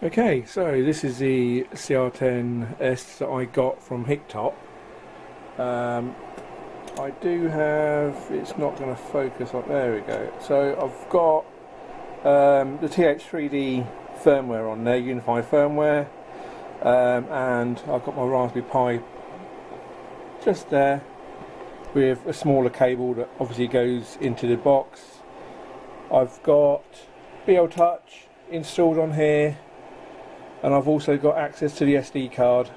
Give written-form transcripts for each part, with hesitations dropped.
Okay, so this is the CR10s that I got from Bltouch. I do have, it's not going to focus on, there we go. So I've got the TH3D firmware on there, unified firmware, and I've got my Raspberry Pi just there with a smaller cable that obviously goes into the box. I've got Bltouch installed on here, and I've also got access to the SD card.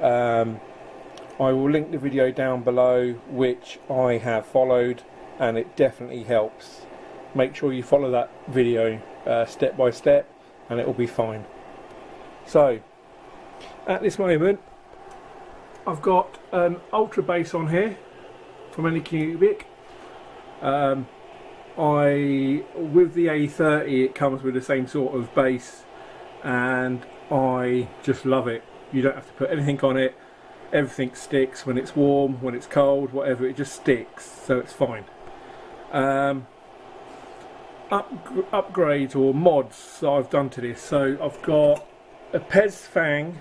I will link the video down below which I have followed, and it definitely helps. Make sure you follow that video step by step and it will be fine. So at this moment I've got an ultra bass on here from Anycubic. With the A30 it comes with the same sort of bass, and I just love it. You don't have to put anything on it. Everything sticks when it's warm, when it's cold, whatever, it just sticks, so it's fine. Upgrades or mods that I've done to this. So I've got a EPF Fang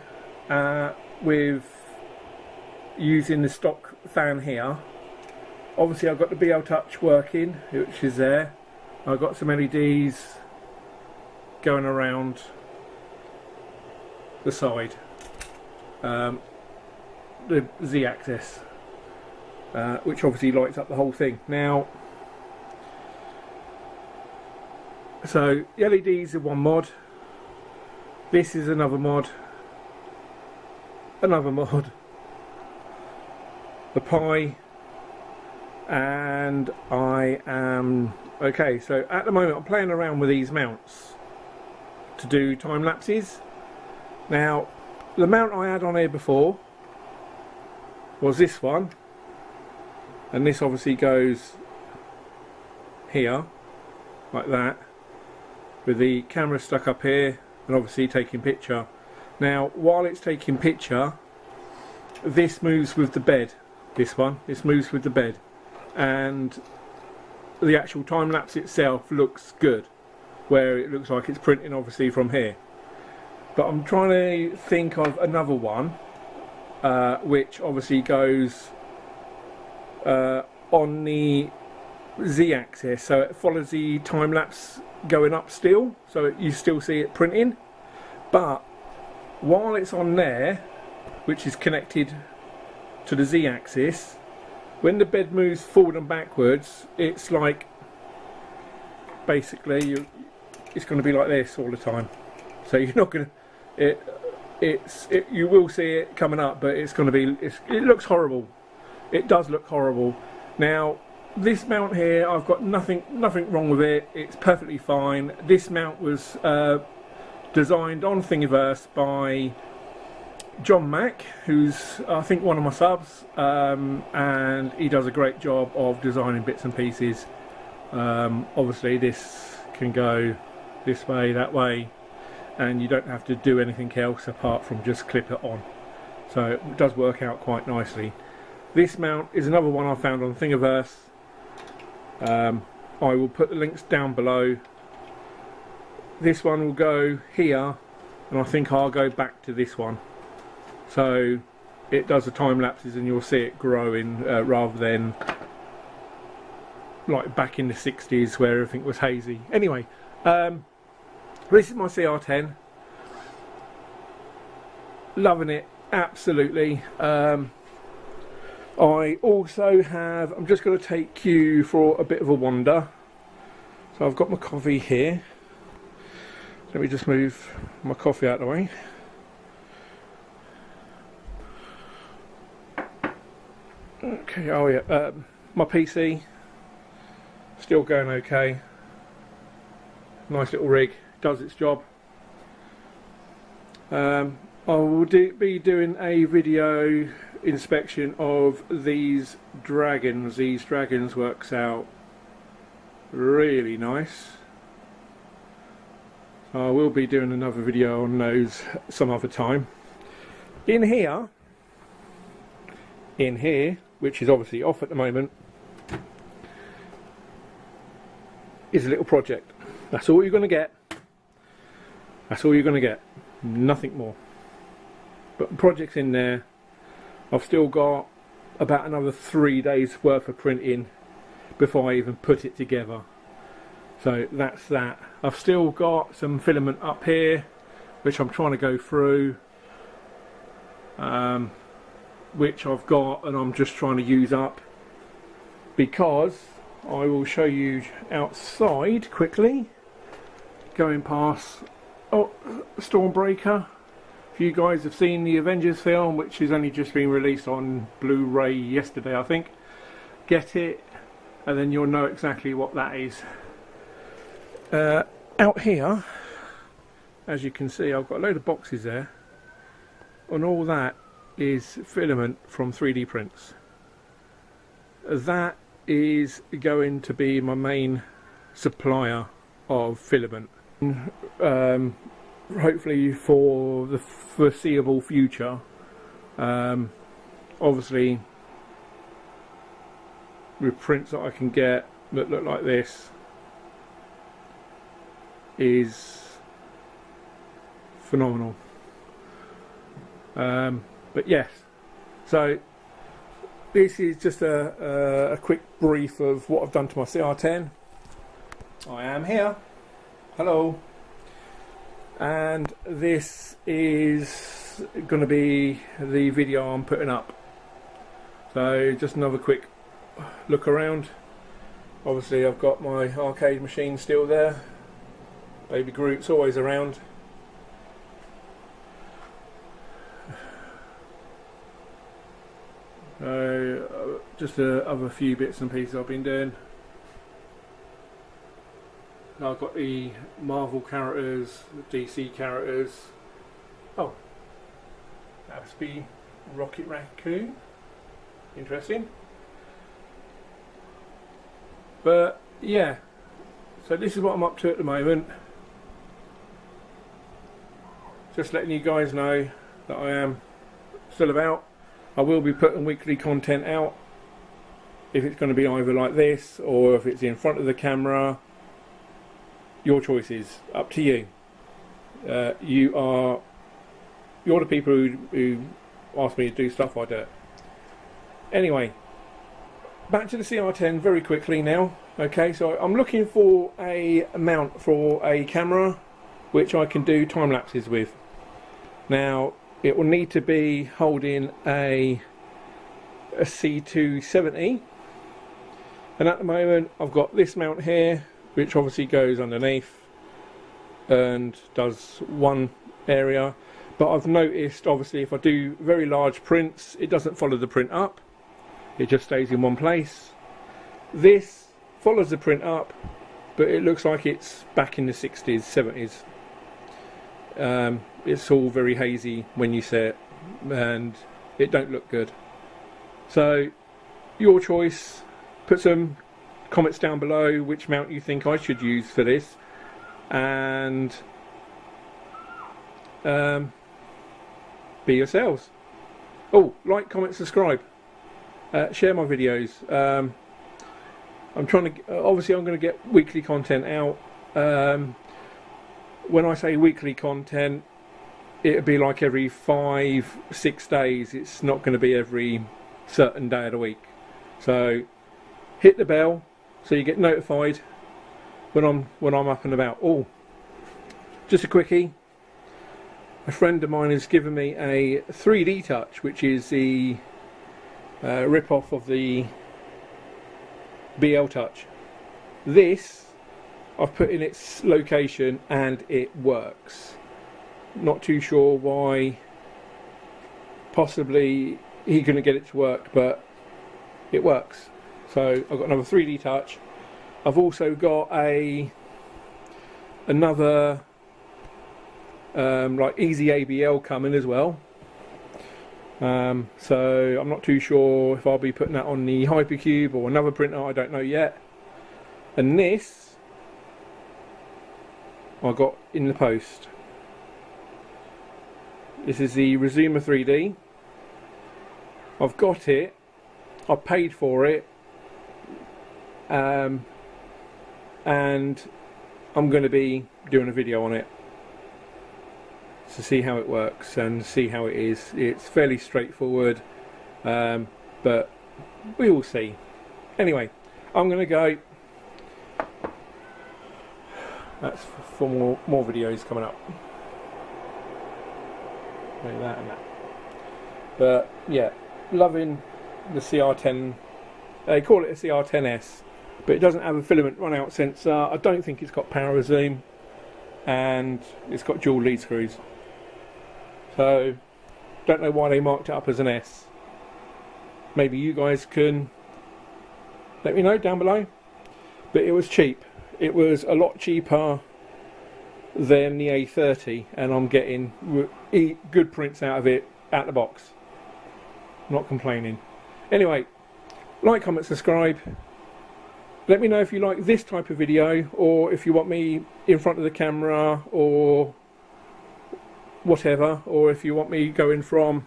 with using the stock fan here. Obviously I've got the Bltouch working, which is there. I've got some LEDs going around the side. The Z-axis, which obviously lights up the whole thing. Now, so the LEDs are one mod. This is another mod. Another mod. The Pi. And I am okay. So at the moment I'm playing around with these mounts to do time lapses. Now, the mount I had on here before was this one, and this obviously goes here like that, with the camera stuck up here and obviously taking picture. Now while it's taking picture, this moves with the bed. This moves with the bed, and the actual time lapse itself looks good, where it looks like it's printing obviously from here. But I'm trying to think of another one which obviously goes on the Z-axis, so it follows the time lapse going up still, so you still see it printing, but while it's on there, which is connected to the Z-axis, when the bed moves forward and backwards, it's like basically it's going to be like this all the time. So you're not going to, you will see it coming up, but it's going to be, it looks horrible. It does look horrible. Now this mount here, I've got nothing wrong with it. It's perfectly fine. This mount was designed on Thingiverse by John Mack, who's I think one of my subs, and he does a great job of designing bits and pieces. Obviously this can go this way, that way, and you don't have to do anything else apart from just clip it on, so it does work out quite nicely. This mount is another one I found on Thingiverse. I will put the links down below. This one will go here, and I think I'll go back to this one, so it does the time lapses and you'll see it growing, rather than like back in the 60s where everything was hazy. Anyway, this is my CR10. Loving it, absolutely. I also have, I'm just going to take you for a bit of a wander. So I've got my coffee here. Let me just move my coffee out of the way. Okay, oh yeah, my PC, still going okay. Nice little rig, does its job. I will be doing a video inspection of these dragons. These dragons works out really nice. I will be doing another video on those some other time. In here, which is obviously off at the moment, is a little project. That's all you're going to get. That's all you're going to get. nothing more. But the project's in there. I've still got about another 3 days worth of printing before I even put it together. So that's that. I've still got some filament up here which I'm trying to go through, which I've got and I'm just trying to use up, because I will show you outside quickly, going past Stormbreaker. If you guys have seen the Avengers film, which has only just been released on Blu-ray yesterday I think, get it and then you'll know exactly what that is. Out here, as you can see, I've got a load of boxes there, and all that is filament from 3D prints. That is going to be my main supplier of filament, hopefully for the foreseeable future. Obviously with prints that I can get that look like this is phenomenal. But yes, so this is just a quick brief of what I've done to my CR10. I am here, hello, and this is going to be the video I'm putting up. So just another quick look around. Obviously I've got my arcade machine still there, Baby Groot's always around. Just other few bits and pieces I've been doing. I've got the Marvel characters, the DC characters. Oh, that must be Rocket Raccoon. Interesting. But yeah, so this is what I'm up to at the moment. Just letting you guys know that I am still about. I will be putting weekly content out, if it's going to be either like this or if it's in front of the camera. Your choices, up to you. You're the people who ask me to do stuff, I do it. Anyway, back to the CR10 very quickly now. Okay, so I'm looking for a mount for a camera which I can do time lapses with. Now it will need to be holding a C270, and at the moment I've got this mount here which obviously goes underneath and does one area, but I've noticed obviously if I do very large prints it doesn't follow the print up, it just stays in one place. This follows the print up, but it looks like it's back in the 60s, 70s. It's all very hazy when you see it and it don't look good. So your choice. Put some comments down below which mount you think I should use for this, and be yourselves. Oh, like, comment, subscribe, share my videos. I'm trying to, obviously I'm going to get weekly content out. When I say weekly content, it'll be like every 5-6 days. It's not going to be every certain day of the week. So hit the bell so you get notified when I'm up and about. Oh, just a quickie. A friend of mine has given me a 3D Touch, which is the rip-off of the Bltouch. This I've put in its location and it works. Not too sure why. Possibly he's going to get it to work, but it works. So I've got another 3D Touch. I've also got another like easy ABL coming as well. So I'm not too sure if I'll be putting that on the Hypercube or another printer, I don't know yet. And this I got in the post. This is the Resuma 3D. I've got it, I paid for it, and I'm going to be doing a video on it. to see how it works and see how it is. It's fairly straightforward, but we will see. Anyway, I'm going to go. That's for more videos coming up. Like that and that. But yeah, loving the CR10. They call it a CR10s, but it doesn't have a filament run out sensor. I don't think it's got power zoom, and it's got dual lead screws. So don't know why they marked it up as an S. Maybe you guys can let me know down below. But it was cheap. It was a lot cheaper than the A30, and I'm getting good prints out of it out the box. Not complaining. Anyway, like, comment, subscribe. Let me know if you like this type of video, or if you want me in front of the camera or whatever, or if you want me going from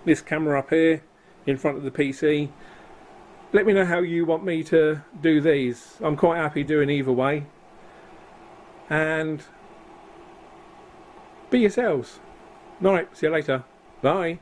this camera up here in front of the PC. Let me know how you want me to do these. I'm quite happy doing either way. And be yourselves. Alright, see you later. Bye.